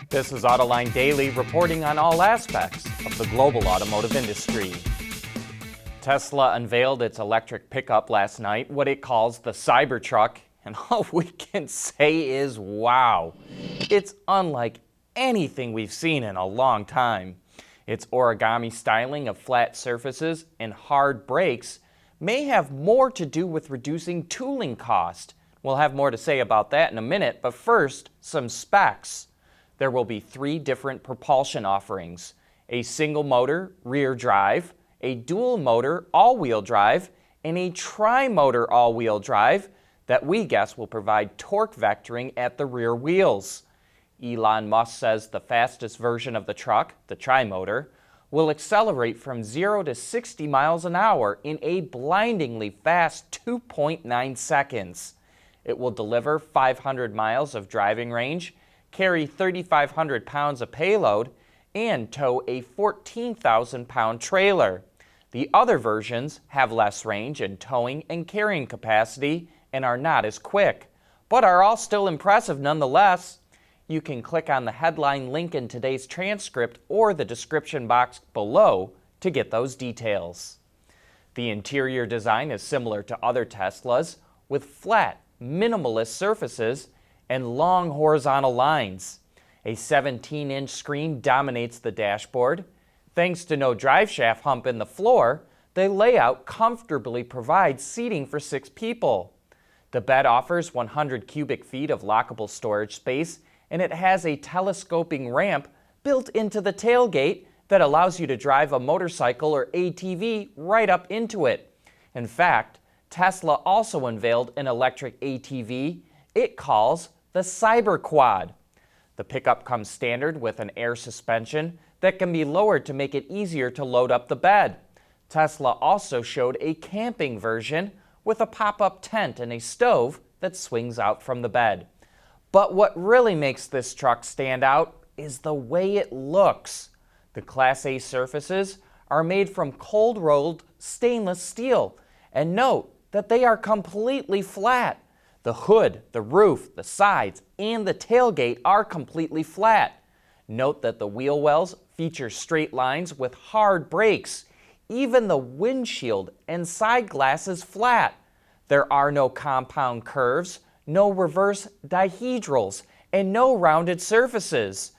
This is Autoline Daily, reporting on all aspects of the global automotive industry. Tesla unveiled its electric pickup last night, what it calls the Cybertruck, and all we can say is wow. It's unlike anything we've seen in a long time. Its origami styling of flat surfaces and hard brakes may have more to do with reducing tooling cost. We'll have more to say about that in a minute, but first, some specs. There will be 3 different propulsion offerings: a single motor rear drive, a dual motor all-wheel drive, and a tri-motor all-wheel drive that we guess will provide torque vectoring at the rear wheels. Elon Musk says the fastest version of the truck, the tri-motor, will accelerate from 0 to 60 miles an hour in a blindingly fast 2.9 seconds. It will deliver 500 miles of driving range, carry 3,500 pounds of payload, and tow a 14,000-pound trailer. The other versions have less range in towing and carrying capacity and are not as quick, but are all still impressive nonetheless. You can click on the headline link in today's transcript or the description box below to get those details. The interior design is similar to other Teslas, with flat, minimalist surfaces and long horizontal lines. A 17-inch screen dominates the dashboard. Thanks to no driveshaft hump in the floor, the layout comfortably provides seating for 6 people. The bed offers 100 cubic feet of lockable storage space, and it has a telescoping ramp built into the tailgate that allows you to drive a motorcycle or ATV right up into it. In fact, Tesla also unveiled an electric ATV it calls the Cyberquad. The pickup comes standard with an air suspension that can be lowered to make it easier to load up the bed. Tesla also showed a camping version with a pop-up tent and a stove that swings out from the bed. But what really makes this truck stand out is the way it looks. The Class A surfaces are made from cold-rolled stainless steel, and note that they are completely flat. The hood, the roof, the sides, and the tailgate are completely flat. Note that the wheel wells feature straight lines with hard brakes. Even the windshield and side glass is flat. There are no compound curves, no reverse dihedrals, and no rounded surfaces.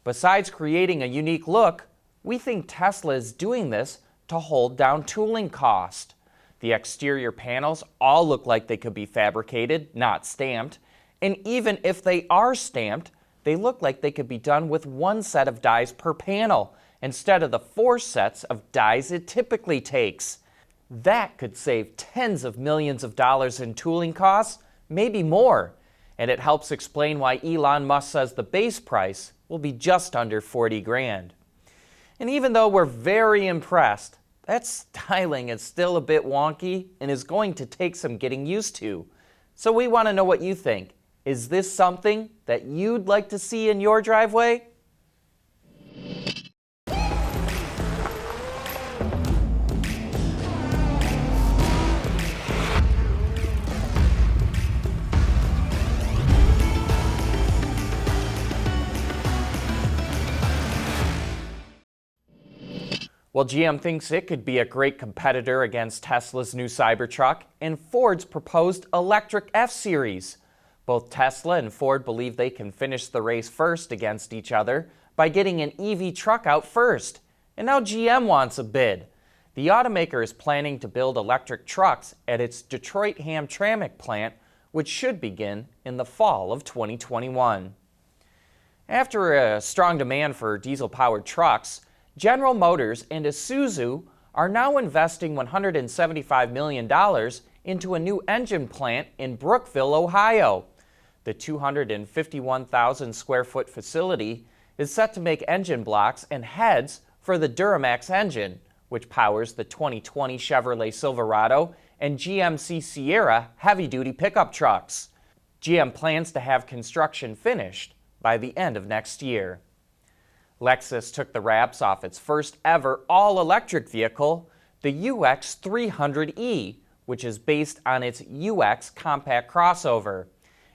Besides creating a unique look, we think Tesla is doing this to hold down tooling cost. The exterior panels all look like they could be fabricated, not stamped, and even if they are stamped, they look like they could be done with 1 set of dies per panel instead of the 4 sets of dies it typically takes. That could save tens of millions of dollars in tooling costs, maybe more, and it helps explain why Elon Musk says the base price will be just under 40 grand. And even though we're very impressed, that styling is still a bit wonky and is going to take some getting used to. So we want to know what you think. Is this something that you'd like to see in your driveway? Well, GM thinks it could be a great competitor against Tesla's new Cybertruck and Ford's proposed electric F-Series. Both Tesla and Ford believe they can finish the race first against each other by getting an EV truck out first. And now GM wants a bid. The automaker is planning to build electric trucks at its Detroit Hamtramck plant, which should begin in the fall of 2021. After a strong demand for diesel-powered trucks, General Motors and Isuzu are now investing $175 million into a new engine plant in Brookville, Ohio. The 251,000 square foot facility is set to make engine blocks and heads for the Duramax engine, which powers the 2020 Chevrolet Silverado and GMC Sierra heavy-duty pickup trucks. GM plans to have construction finished by the end of next year. Lexus took the wraps off its first ever all-electric vehicle, the UX 300e, which is based on its UX compact crossover.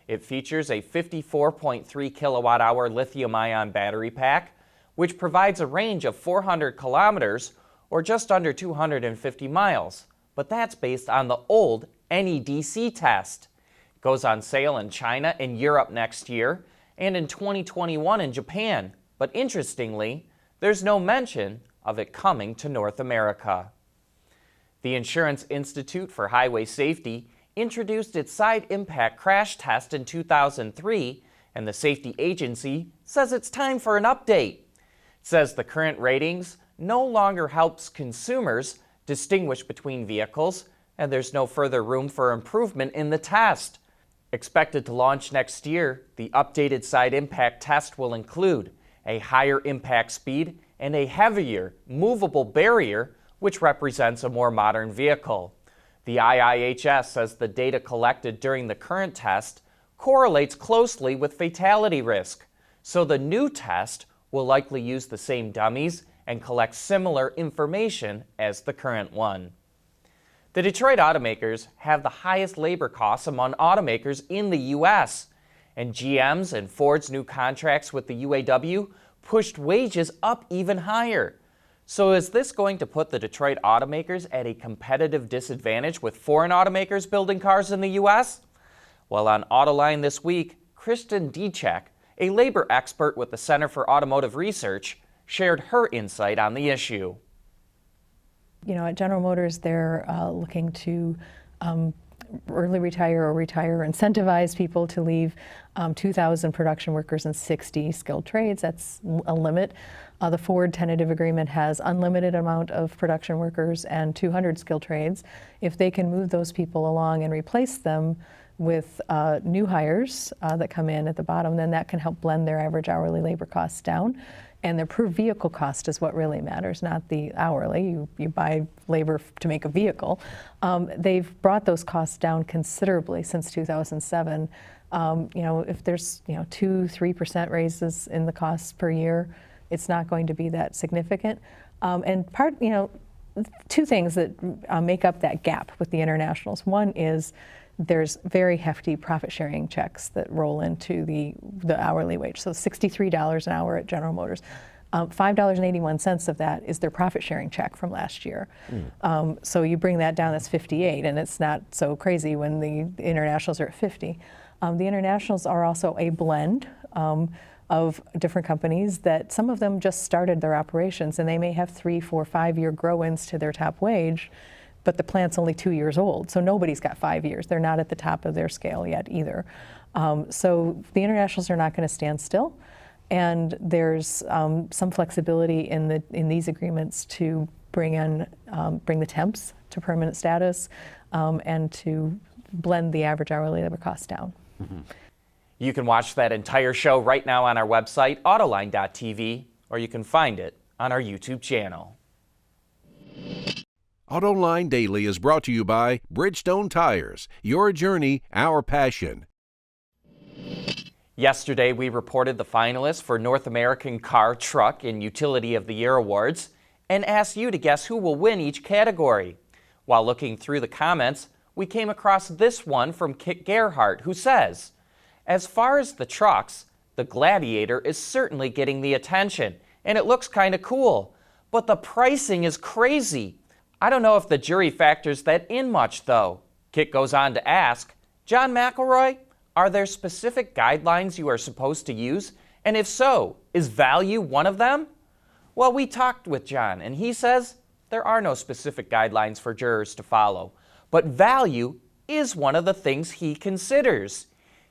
It features a 54.3 kilowatt-hour lithium-ion battery pack, which provides a range of 400 kilometers or just under 250 miles. But that's based on the old NEDC test. It goes on sale in China and Europe next year and in 2021 in Japan. But interestingly, there's no mention of it coming to North America. The Insurance Institute for Highway Safety introduced its side impact crash test in 2003, and the safety agency says it's time for an update. It says the current ratings no longer helps consumers distinguish between vehicles, and there's no further room for improvement in the test. Expected to launch next year, the updated side impact test will include a higher impact speed and a heavier, movable barrier, which represents a more modern vehicle. The IIHS says the data collected during the current test correlates closely with fatality risk, so the new test will likely use the same dummies and collect similar information as the current one. The Detroit automakers have the highest labor costs among automakers in the U.S., and GM's and Ford's new contracts with the UAW pushed wages up even higher. So is this going to put the Detroit automakers at a competitive disadvantage with foreign automakers building cars in the U.S.? Well, on Autoline this week, Kristen Dichek, a labor expert with the Center for Automotive Research, shared her insight on the issue. You know, at General Motors, they're looking to early retire or retire, incentivize people to leave 2,000 production workers and 60 skilled trades. That's a limit. The Ford tentative agreement has unlimited amount of production workers and 200 skilled trades. If they can move those people along and replace them with new hires that come in at the bottom, then that can help blend their average hourly labor costs down. And their per vehicle cost is what really matters, not the hourly. You buy labor to make a vehicle. They've brought those costs down considerably since 2007. You know, if there's 2-3% raises in the costs per year, it's not going to be that significant. And two things that make up that gap with the internationals. One is there's very hefty profit sharing checks that roll into the hourly wage. So $63 an hour at General Motors. $5.81 of that is their profit sharing check from last year. So you bring that down, that's 58, and it's not so crazy when the internationals are at 50. The internationals are also a blend of different companies that some of them just started their operations, and they may have 3, 4, 5-year grow-ins to their top wage, but the plant's only 2 years old, so nobody's got 5 years. They're not at the top of their scale yet either. So the internationals are not going to stand still, and there's some flexibility in these agreements to bring the temps to permanent status and to blend the average hourly labor cost down. Mm-hmm. You can watch that entire show right now on our website, autoline.tv, or you can find it on our YouTube channel. Autoline Daily is brought to you by Bridgestone Tires. Your journey, our passion. Yesterday, we reported the finalists for North American Car, Truck, and Utility of the Year awards and asked you to guess who will win each category. While looking through the comments, we came across this one from Kit Gerhardt, who says, "As far as the trucks, the Gladiator is certainly getting the attention, and it looks kind of cool, but the pricing is crazy. I don't know if the jury factors that in much, though." Kit goes on to ask, "John McElroy, are there specific guidelines you are supposed to use? And if so, is value one of them?" Well, we talked with John, and he says there are no specific guidelines for jurors to follow, but value is one of the things he considers.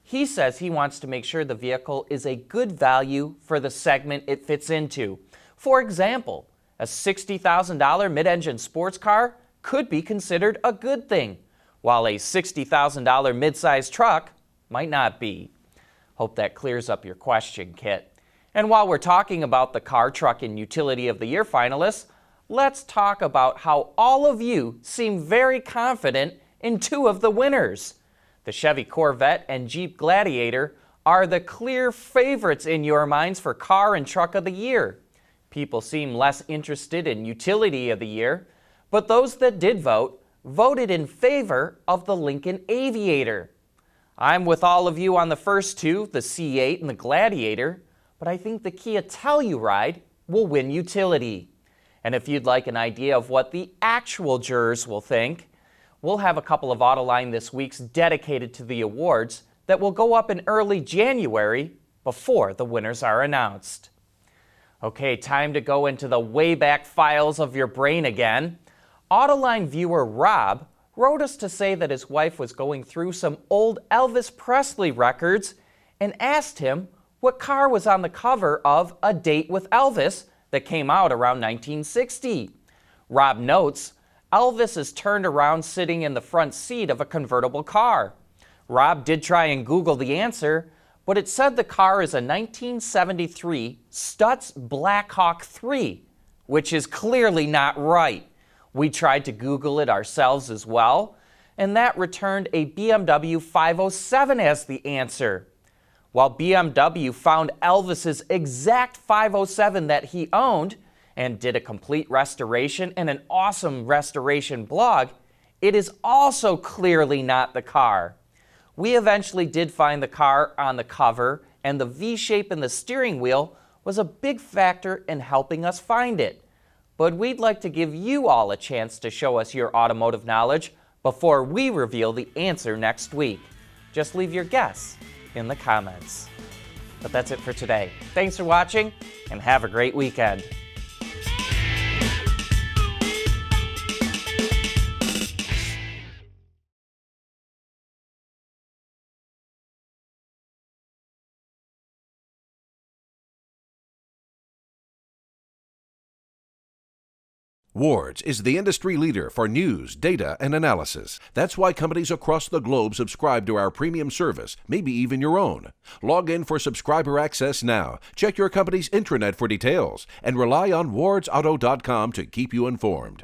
He says he wants to make sure the vehicle is a good value for the segment it fits into. For example, a $60,000 mid-engine sports car could be considered a good thing, while a $60,000 mid-size truck might not be. Hope that clears up your question, Kit. And while we're talking about the Car, Truck, and Utility of the Year finalists, let's talk about how all of you seem very confident in two of the winners. The Chevy Corvette and Jeep Gladiator are the clear favorites in your minds for Car and Truck of the Year. People seem less interested in Utility of the Year, but those that did vote voted in favor of the Lincoln Aviator. I'm with all of you on the first two, the C8 and the Gladiator, but I think the Kia Telluride will win utility. And if you'd like an idea of what the actual jurors will think, we'll have a couple of Autoline this week's dedicated to the awards that will go up in early January before the winners are announced. Okay, time to go into the Wayback Files of your brain again. Autoline viewer Rob wrote us to say that his wife was going through some old Elvis Presley records and asked him what car was on the cover of A Date with Elvis that came out around 1960. Rob notes, Elvis is turned around sitting in the front seat of a convertible car. Rob did try and Google the answer, but it said the car is a 1973 Stutz Blackhawk 3, which is clearly not right. We tried to Google it ourselves as well, and that returned a BMW 507 as the answer. While BMW found Elvis's exact 507 that he owned and did a complete restoration and an awesome restoration blog, it is also clearly not the car. We eventually did find the car on the cover, and the V-shape in the steering wheel was a big factor in helping us find it. But we'd like to give you all a chance to show us your automotive knowledge before we reveal the answer next week. Just leave your guess in the comments. But that's it for today. Thanks for watching, and have a great weekend. Wards is the industry leader for news, data, and analysis. That's why companies across the globe subscribe to our premium service, maybe even your own. Log in for subscriber access now, check your company's intranet for details, and rely on wardsauto.com to keep you informed.